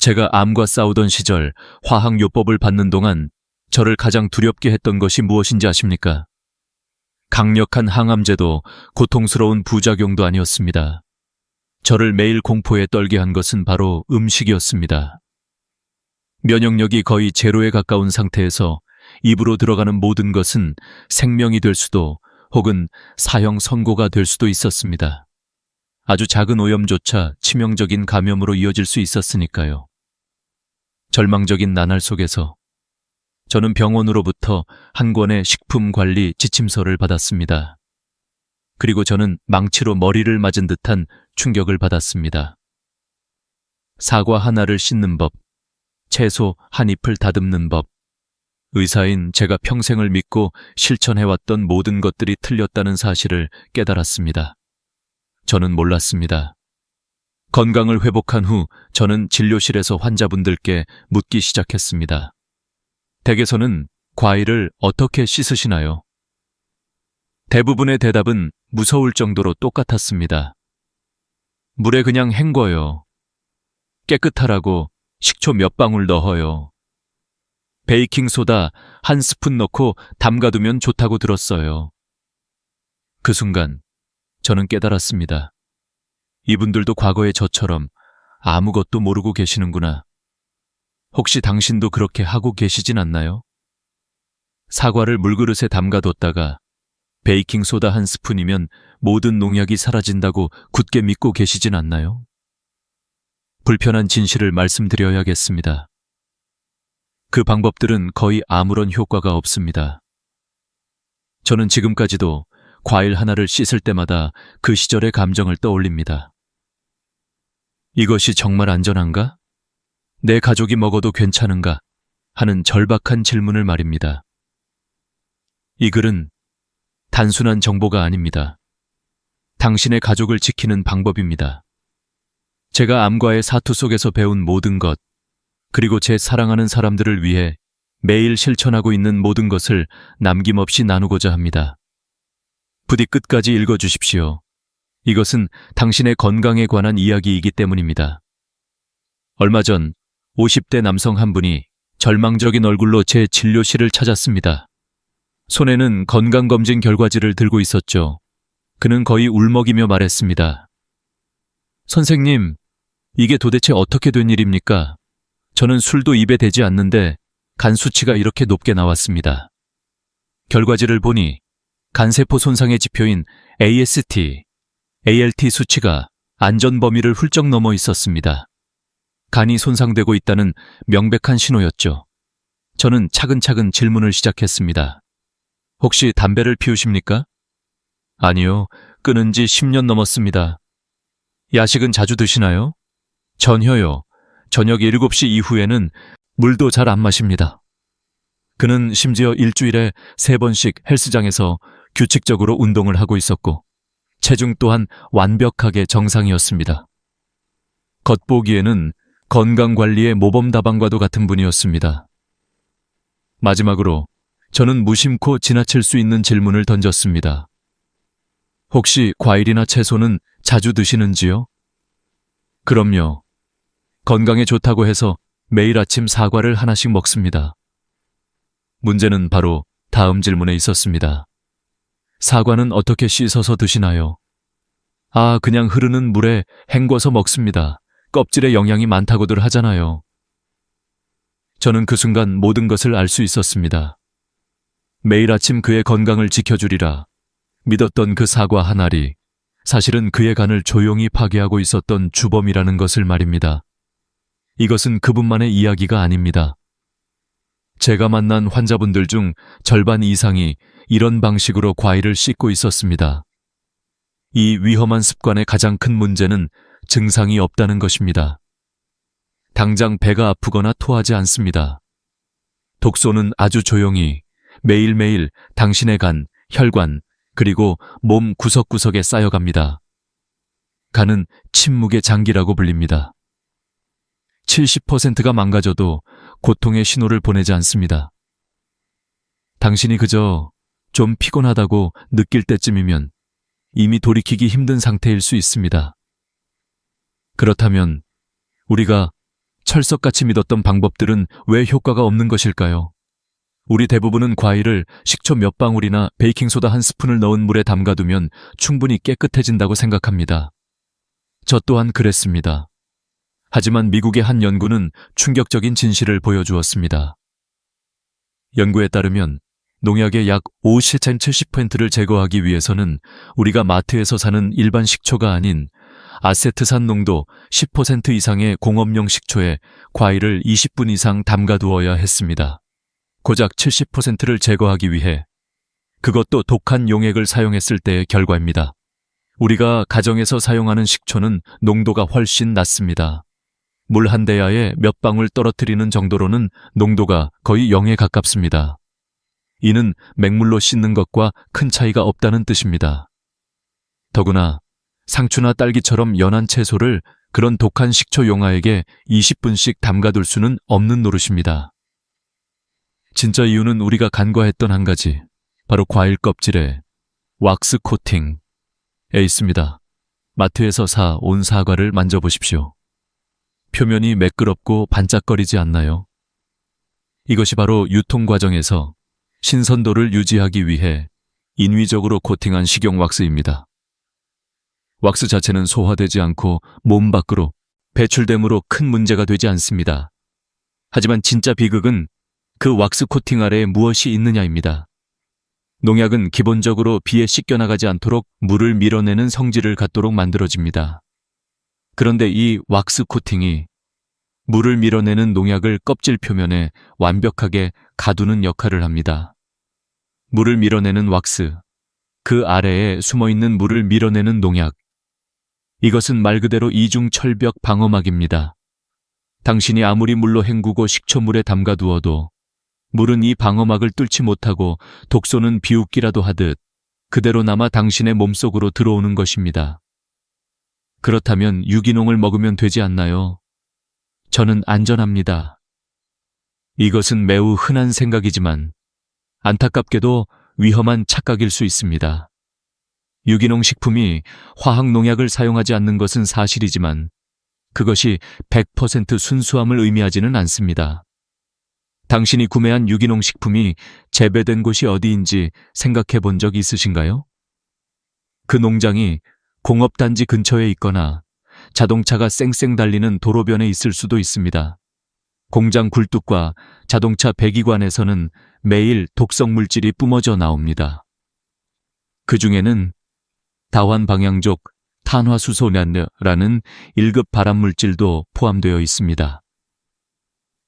제가 암과 싸우던 시절 화학요법을 받는 동안 저를 가장 두렵게 했던 것이 무엇인지 아십니까? 강력한 항암제도 고통스러운 부작용도 아니었습니다. 저를 매일 공포에 떨게 한 것은 바로 음식이었습니다. 면역력이 거의 제로에 가까운 상태에서 입으로 들어가는 모든 것은 생명이 될 수도 혹은 사형 선고가 될 수도 있었습니다. 아주 작은 오염조차 치명적인 감염으로 이어질 수 있었으니까요. 절망적인 나날 속에서 저는 병원으로부터 한 권의 식품관리 지침서를 받았습니다. 그리고 저는 망치로 머리를 맞은 듯한 충격을 받았습니다. 사과 하나를 씻는 법, 채소 한 잎을 다듬는 법, 의사인 제가 평생을 믿고 실천해왔던 모든 것들이 틀렸다는 사실을 깨달았습니다. 저는 몰랐습니다. 건강을 회복한 후 저는 진료실에서 환자분들께 묻기 시작했습니다. 댁에서는 과일을 어떻게 씻으시나요? 대부분의 대답은 무서울 정도로 똑같았습니다. 물에 그냥 헹궈요. 깨끗하라고 식초 몇 방울 넣어요. 베이킹소다 한 스푼 넣고 담가두면 좋다고 들었어요. 그 순간 저는 깨달았습니다. 이분들도 과거의 저처럼 아무것도 모르고 계시는구나. 혹시 당신도 그렇게 하고 계시진 않나요? 사과를 물그릇에 담가뒀다가 베이킹소다 한 스푼이면 모든 농약이 사라진다고 굳게 믿고 계시진 않나요? 불편한 진실을 말씀드려야겠습니다. 그 방법들은 거의 아무런 효과가 없습니다. 저는 지금까지도 과일 하나를 씻을 때마다 그 시절의 감정을 떠올립니다. 이것이 정말 안전한가? 내 가족이 먹어도 괜찮은가? 하는 절박한 질문을 말입니다. 이 글은 단순한 정보가 아닙니다. 당신의 가족을 지키는 방법입니다. 제가 암과의 사투 속에서 배운 모든 것, 그리고 제 사랑하는 사람들을 위해 매일 실천하고 있는 모든 것을 남김없이 나누고자 합니다. 부디 끝까지 읽어주십시오. 이것은 당신의 건강에 관한 이야기이기 때문입니다. 얼마 전 50대 남성 한 분이 절망적인 얼굴로 제 진료실을 찾았습니다. 손에는 건강검진 결과지를 들고 있었죠. 그는 거의 울먹이며 말했습니다. 선생님, 이게 도대체 어떻게 된 일입니까? 저는 술도 입에 대지 않는데 간 수치가 이렇게 높게 나왔습니다. 결과지를 보니 간세포 손상의 지표인 AST, ALT 수치가 안전 범위를 훌쩍 넘어 있었습니다. 간이 손상되고 있다는 명백한 신호였죠. 저는 차근차근 질문을 시작했습니다. 혹시 담배를 피우십니까? 아니요, 끊은 지 10년 넘었습니다. 야식은 자주 드시나요? 전혀요. 저녁 7시 이후에는 물도 잘 안 마십니다. 그는 심지어 일주일에 3번씩 헬스장에서 규칙적으로 운동을 하고 있었고 체중 또한 완벽하게 정상이었습니다. 겉보기에는 건강관리의 모범다방과도 같은 분이었습니다. 마지막으로 저는 무심코 지나칠 수 있는 질문을 던졌습니다. 혹시 과일이나 채소는 자주 드시는지요? 그럼요. 건강에 좋다고 해서 매일 아침 사과를 하나씩 먹습니다. 문제는 바로 다음 질문에 있었습니다. 사과는 어떻게 씻어서 드시나요? 아, 그냥 흐르는 물에 헹궈서 먹습니다. 껍질에 영양이 많다고들 하잖아요. 저는 그 순간 모든 것을 알 수 있었습니다. 매일 아침 그의 건강을 지켜주리라 믿었던 그 사과 한 알이 사실은 그의 간을 조용히 파괴하고 있었던 주범이라는 것을 말입니다. 이것은 그분만의 이야기가 아닙니다. 제가 만난 환자분들 중 절반 이상이 이런 방식으로 과일을 씻고 있었습니다. 이 위험한 습관의 가장 큰 문제는 증상이 없다는 것입니다. 당장 배가 아프거나 토하지 않습니다. 독소는 아주 조용히 매일매일 당신의 간, 혈관, 그리고 몸 구석구석에 쌓여갑니다. 간은 침묵의 장기라고 불립니다. 70%가 망가져도 고통의 신호를 보내지 않습니다. 당신이 그저 좀 피곤하다고 느낄 때쯤이면 이미 돌이키기 힘든 상태일 수 있습니다. 그렇다면 우리가 철석같이 믿었던 방법들은 왜 효과가 없는 것일까요? 우리 대부분은 과일을 식초 몇 방울이나 베이킹소다 한 스푼을 넣은 물에 담가두면 충분히 깨끗해진다고 생각합니다. 저 또한 그랬습니다. 하지만 미국의 한 연구는 충격적인 진실을 보여주었습니다. 연구에 따르면 농약의 약 50~70%를 제거하기 위해서는 우리가 마트에서 사는 일반 식초가 아닌 아세트산 농도 10% 이상의 공업용 식초에 과일을 20분 이상 담가두어야 했습니다. 고작 70%를 제거하기 위해, 그것도 독한 용액을 사용했을 때의 결과입니다. 우리가 가정에서 사용하는 식초는 농도가 훨씬 낮습니다. 물 한 대야에 몇 방울 떨어뜨리는 정도로는 농도가 거의 0에 가깝습니다. 이는 맹물로 씻는 것과 큰 차이가 없다는 뜻입니다. 더구나 상추나 딸기처럼 연한 채소를 그런 독한 식초 용화액에 20분씩 담가둘 수는 없는 노릇입니다. 진짜 이유는 우리가 간과했던 한 가지, 바로 과일 껍질에 왁스 코팅에 있습니다. 마트에서 사 온 사과를 만져보십시오. 표면이 매끄럽고 반짝거리지 않나요? 이것이 바로 유통 과정에서 신선도를 유지하기 위해 인위적으로 코팅한 식용 왁스입니다. 왁스 자체는 소화되지 않고 몸 밖으로 배출되므로 큰 문제가 되지 않습니다. 하지만 진짜 비극은 그 왁스 코팅 아래에 무엇이 있느냐입니다. 농약은 기본적으로 비에 씻겨나가지 않도록 물을 밀어내는 성질을 갖도록 만들어집니다. 그런데 이 왁스 코팅이 물을 밀어내는 농약을 껍질 표면에 완벽하게 가두는 역할을 합니다. 물을 밀어내는 왁스, 그 아래에 숨어있는 물을 밀어내는 농약. 이것은 말 그대로 이중 철벽 방어막입니다. 당신이 아무리 물로 헹구고 식초물에 담가두어도 물은 이 방어막을 뚫지 못하고 독소는 비웃기라도 하듯 그대로 남아 당신의 몸속으로 들어오는 것입니다. 그렇다면 유기농을 먹으면 되지 않나요? 저는 안전합니다. 이것은 매우 흔한 생각이지만 안타깝게도 위험한 착각일 수 있습니다. 유기농 식품이 화학 농약을 사용하지 않는 것은 사실이지만 그것이 100% 순수함을 의미하지는 않습니다. 당신이 구매한 유기농 식품이 재배된 곳이 어디인지 생각해 본 적 있으신가요? 그 농장이 공업단지 근처에 있거나 자동차가 쌩쌩 달리는 도로변에 있을 수도 있습니다. 공장 굴뚝과 자동차 배기관에서는 매일 독성 물질이 뿜어져 나옵니다. 그 중에는 다환방향족 탄화수소란느 1급 발암물질도 포함되어 있습니다.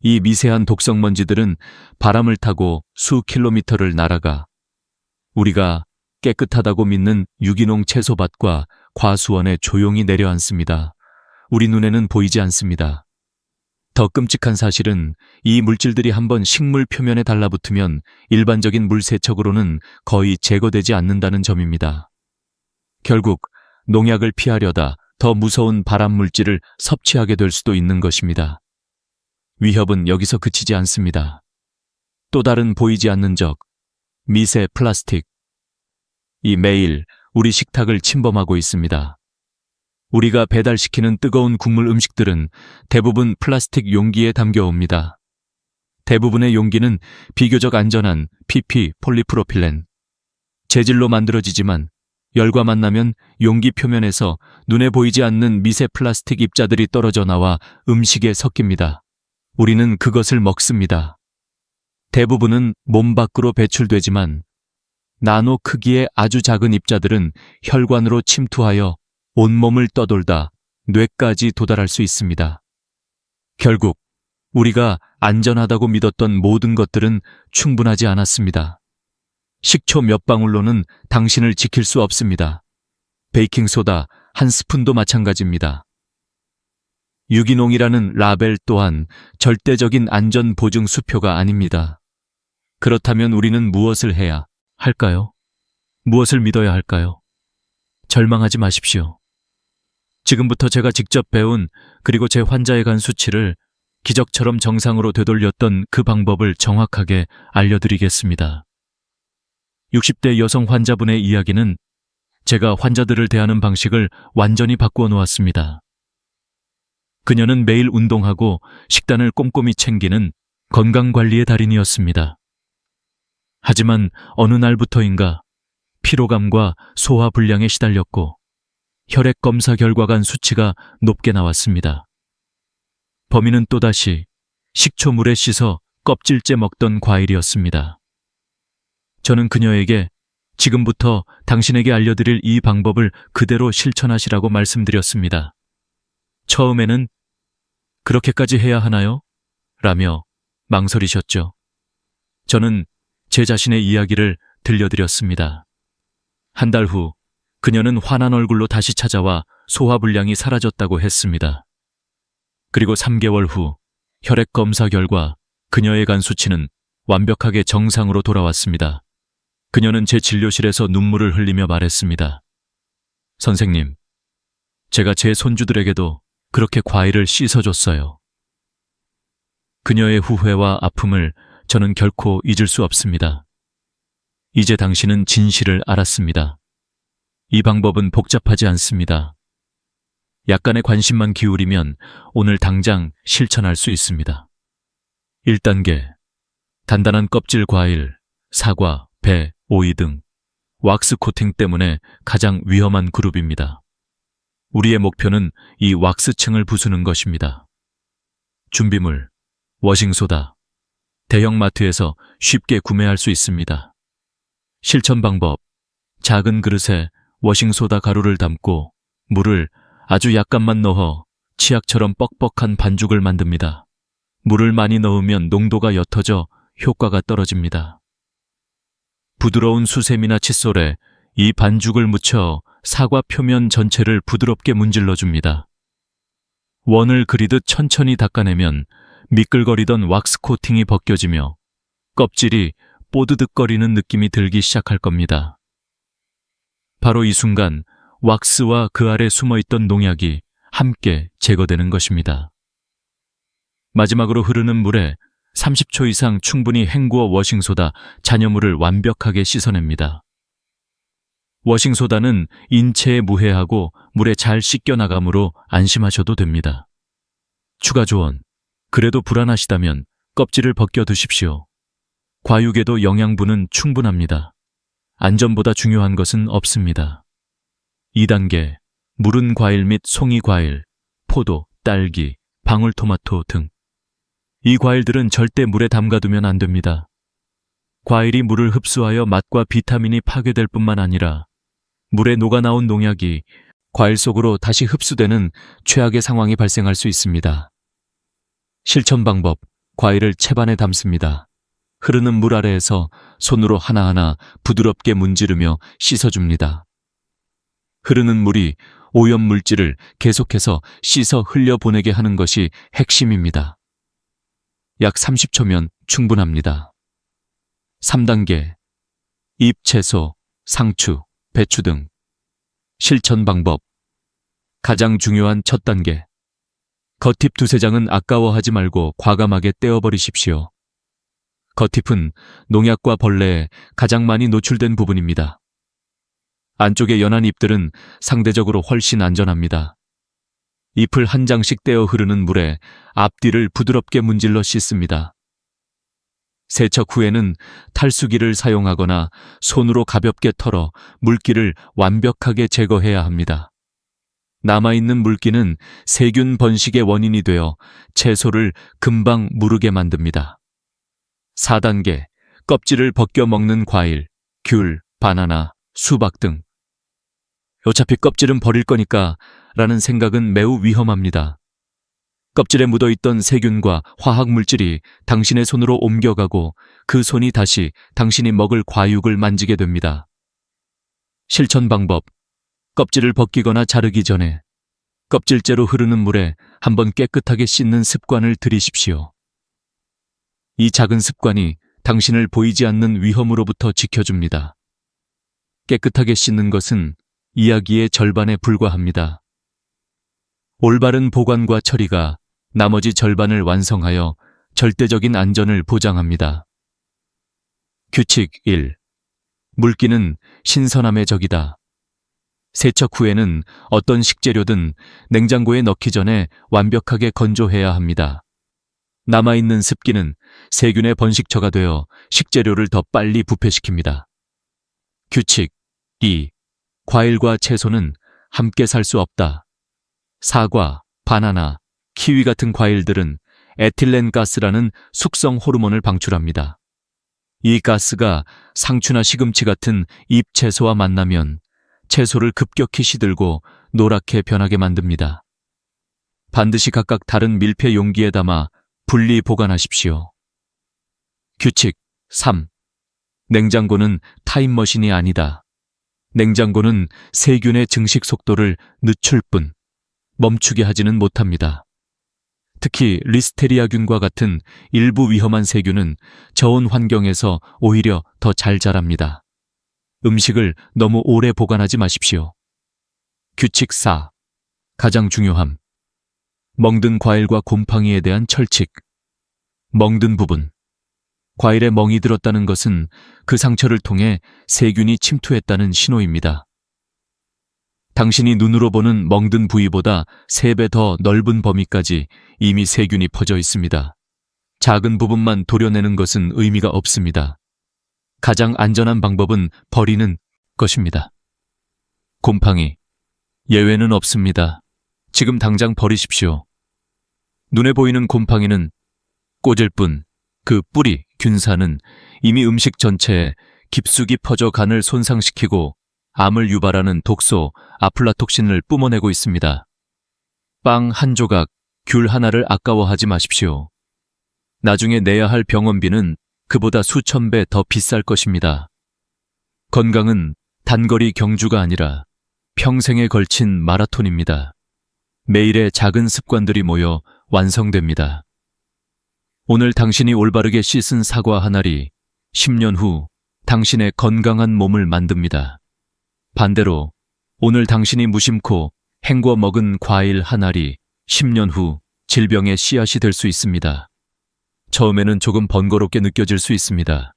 이 미세한 독성 먼지들은 바람을 타고 수 킬로미터를 날아가 우리가 깨끗하다고 믿는 유기농 채소밭과 과수원에 조용히 내려앉습니다. 우리 눈에는 보이지 않습니다. 더 끔찍한 사실은 이 물질들이 한번 식물 표면에 달라붙으면 일반적인 물세척으로는 거의 제거되지 않는다는 점입니다. 결국 농약을 피하려다 더 무서운 발암 물질을 섭취하게 될 수도 있는 것입니다. 위협은 여기서 그치지 않습니다. 또 다른 보이지 않는 적, 미세 플라스틱. 이 매일 우리 식탁을 침범하고 있습니다. 우리가 배달시키는 뜨거운 국물 음식들은 대부분 플라스틱 용기에 담겨옵니다. 대부분의 용기는 비교적 안전한 PP 폴리프로필렌 재질로 만들어지지만 열과 만나면 용기 표면에서 눈에 보이지 않는 미세 플라스틱 입자들이 떨어져 나와 음식에 섞입니다. 우리는 그것을 먹습니다. 대부분은 몸 밖으로 배출되지만 나노 크기의 아주 작은 입자들은 혈관으로 침투하여 온몸을 떠돌다 뇌까지 도달할 수 있습니다. 결국 우리가 안전하다고 믿었던 모든 것들은 충분하지 않았습니다. 식초 몇 방울로는 당신을 지킬 수 없습니다. 베이킹소다 한 스푼도 마찬가지입니다. 유기농이라는 라벨 또한 절대적인 안전 보증 수표가 아닙니다. 그렇다면 우리는 무엇을 해야 할까요? 무엇을 믿어야 할까요? 절망하지 마십시오. 지금부터 제가 직접 배운 그리고 제 환자의 간 수치를 기적처럼 정상으로 되돌렸던 그 방법을 정확하게 알려드리겠습니다. 60대 여성 환자분의 이야기는 제가 환자들을 대하는 방식을 완전히 바꾸어 놓았습니다. 그녀는 매일 운동하고 식단을 꼼꼼히 챙기는 건강관리의 달인이었습니다. 하지만 어느 날부터인가 피로감과 소화불량에 시달렸고 혈액검사 결과 간 수치가 높게 나왔습니다. 범인은 또다시 식초물에 씻어 껍질째 먹던 과일이었습니다. 저는 그녀에게 지금부터 당신에게 알려드릴 이 방법을 그대로 실천하시라고 말씀드렸습니다. 처음에는 그렇게까지 해야 하나요? 라며 망설이셨죠. 저는 제 자신의 이야기를 들려드렸습니다. 한 달 후 그녀는 환한 얼굴로 다시 찾아와 소화불량이 사라졌다고 했습니다. 그리고 3개월 후 혈액 검사 결과 그녀의 간 수치는 완벽하게 정상으로 돌아왔습니다. 그녀는 제 진료실에서 눈물을 흘리며 말했습니다. 선생님, 제가 제 손주들에게도 그렇게 과일을 씻어줬어요. 그녀의 후회와 아픔을 저는 결코 잊을 수 없습니다. 이제 당신은 진실을 알았습니다. 이 방법은 복잡하지 않습니다. 약간의 관심만 기울이면 오늘 당장 실천할 수 있습니다. 1단계, 단단한 껍질 과일, 사과, 배, 오이 등 왁스 코팅 때문에 가장 위험한 그룹입니다. 우리의 목표는 이 왁스층을 부수는 것입니다. 준비물, 워싱소다. 대형마트에서 쉽게 구매할 수 있습니다. 실천 방법, 작은 그릇에 워싱소다 가루를 담고 물을 아주 약간만 넣어 치약처럼 뻑뻑한 반죽을 만듭니다. 물을 많이 넣으면 농도가 옅어져 효과가 떨어집니다. 부드러운 수세미나 칫솔에 이 반죽을 묻혀 사과 표면 전체를 부드럽게 문질러 줍니다. 원을 그리듯 천천히 닦아내면 미끌거리던 왁스 코팅이 벗겨지며 껍질이 뽀드득거리는 느낌이 들기 시작할 겁니다. 바로 이 순간 왁스와 그 아래 숨어있던 농약이 함께 제거되는 것입니다. 마지막으로 흐르는 물에 30초 이상 충분히 헹구어 워싱소다 잔여물을 완벽하게 씻어냅니다. 워싱소다는 인체에 무해하고 물에 잘 씻겨나가므로 안심하셔도 됩니다. 추가 조언, 그래도 불안하시다면 껍질을 벗겨 두십시오. 과육에도 영양분은 충분합니다. 안전보다 중요한 것은 없습니다. 2단계, 무른 과일 및 송이 과일, 포도, 딸기, 방울토마토 등. 이 과일들은 절대 물에 담가두면 안 됩니다. 과일이 물을 흡수하여 맛과 비타민이 파괴될 뿐만 아니라 물에 녹아나온 농약이 과일 속으로 다시 흡수되는 최악의 상황이 발생할 수 있습니다. 실천 방법, 과일을 채반에 담습니다. 흐르는 물 아래에서 손으로 하나하나 부드럽게 문지르며 씻어줍니다. 흐르는 물이 오염 물질을 계속해서 씻어 흘려보내게 하는 것이 핵심입니다. 약 30초면 충분합니다. 3단계, 잎 채소, 상추, 배추 등. 실천 방법, 가장 중요한 첫 단계. 겉잎 두세 장은 아까워하지 말고 과감하게 떼어버리십시오. 겉잎은 농약과 벌레에 가장 많이 노출된 부분입니다. 안쪽의 연한 잎들은 상대적으로 훨씬 안전합니다. 잎을 한 장씩 떼어 흐르는 물에 앞뒤를 부드럽게 문질러 씻습니다. 세척 후에는 탈수기를 사용하거나 손으로 가볍게 털어 물기를 완벽하게 제거해야 합니다. 남아있는 물기는 세균 번식의 원인이 되어 채소를 금방 무르게 만듭니다. 4단계, 껍질을 벗겨 먹는 과일, 귤, 바나나, 수박 등. 어차피 껍질은 버릴 거니까 라는 생각은 매우 위험합니다. 껍질에 묻어있던 세균과 화학물질이 당신의 손으로 옮겨가고 그 손이 다시 당신이 먹을 과육을 만지게 됩니다. 실천 방법, 껍질을 벗기거나 자르기 전에 껍질째로 흐르는 물에 한번 깨끗하게 씻는 습관을 들이십시오. 이 작은 습관이 당신을 보이지 않는 위험으로부터 지켜줍니다. 깨끗하게 씻는 것은 이야기의 절반에 불과합니다. 올바른 보관과 처리가 나머지 절반을 완성하여 절대적인 안전을 보장합니다. 규칙 1. 물기는 신선함의 적이다. 세척 후에는 어떤 식재료든 냉장고에 넣기 전에 완벽하게 건조해야 합니다. 남아있는 습기는 세균의 번식처가 되어 식재료를 더 빨리 부패시킵니다. 규칙 2. 과일과 채소는 함께 살 수 없다. 사과, 바나나, 키위 같은 과일들은 에틸렌 가스라는 숙성 호르몬을 방출합니다. 이 가스가 상추나 시금치 같은 잎채소와 만나면 채소를 급격히 시들고 노랗게 변하게 만듭니다. 반드시 각각 다른 밀폐 용기에 담아 분리 보관하십시오. 규칙 3. 냉장고는 타임머신이 아니다. 냉장고는 세균의 증식 속도를 늦출 뿐 멈추게 하지는 못합니다. 특히 리스테리아균과 같은 일부 위험한 세균은 저온 환경에서 오히려 더 잘 자랍니다. 음식을 너무 오래 보관하지 마십시오. 규칙 4. 가장 중요함. 멍든 과일과 곰팡이에 대한 철칙. 멍든 부분. 과일에 멍이 들었다는 것은 그 상처를 통해 세균이 침투했다는 신호입니다. 당신이 눈으로 보는 멍든 부위보다 3배 더 넓은 범위까지 이미 세균이 퍼져 있습니다. 작은 부분만 도려내는 것은 의미가 없습니다. 가장 안전한 방법은 버리는 것입니다. 곰팡이. 예외는 없습니다. 지금 당장 버리십시오. 눈에 보이는 곰팡이는 꽂을 뿐, 그 뿌리, 균사는 이미 음식 전체에 깊숙이 퍼져 간을 손상시키고 암을 유발하는 독소, 아플라톡신을 뿜어내고 있습니다. 빵 한 조각, 귤 하나를 아까워하지 마십시오. 나중에 내야 할 병원비는 그보다 수천 배 더 비쌀 것입니다. 건강은 단거리 경주가 아니라 평생에 걸친 마라톤입니다. 매일의 작은 습관들이 모여 완성됩니다. 오늘 당신이 올바르게 씻은 사과 한 알이 10년 후 당신의 건강한 몸을 만듭니다. 반대로 오늘 당신이 무심코 헹궈 먹은 과일 한 알이 10년 후 질병의 씨앗이 될 수 있습니다. 처음에는 조금 번거롭게 느껴질 수 있습니다.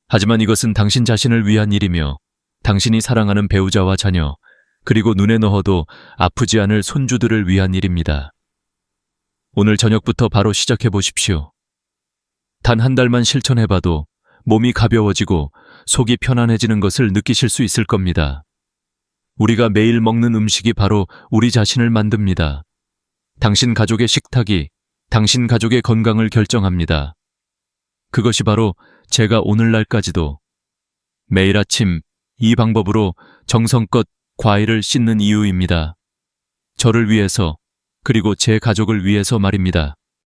하지만 이것은 당신 자신을 위한 일이며 당신이 사랑하는 배우자와 자녀, 그리고 눈에 넣어도 아프지 않을 손주들을 위한 일입니다. 오늘 저녁부터 바로 시작해 보십시오. 단 한 달만 실천해봐도 몸이 가벼워지고 속이 편안해지는 것을 느끼실 수 있을 겁니다. 우리가 매일 먹는 음식이 바로 우리 자신을 만듭니다. 당신 가족의 식탁이 당신 가족의 건강을 결정합니다. 그것이 바로 제가 오늘날까지도 매일 아침 이 방법으로 정성껏 과일을 씻는 이유입니다. 저를 위해서, 그리고 제 가족을 위해서 말입니다.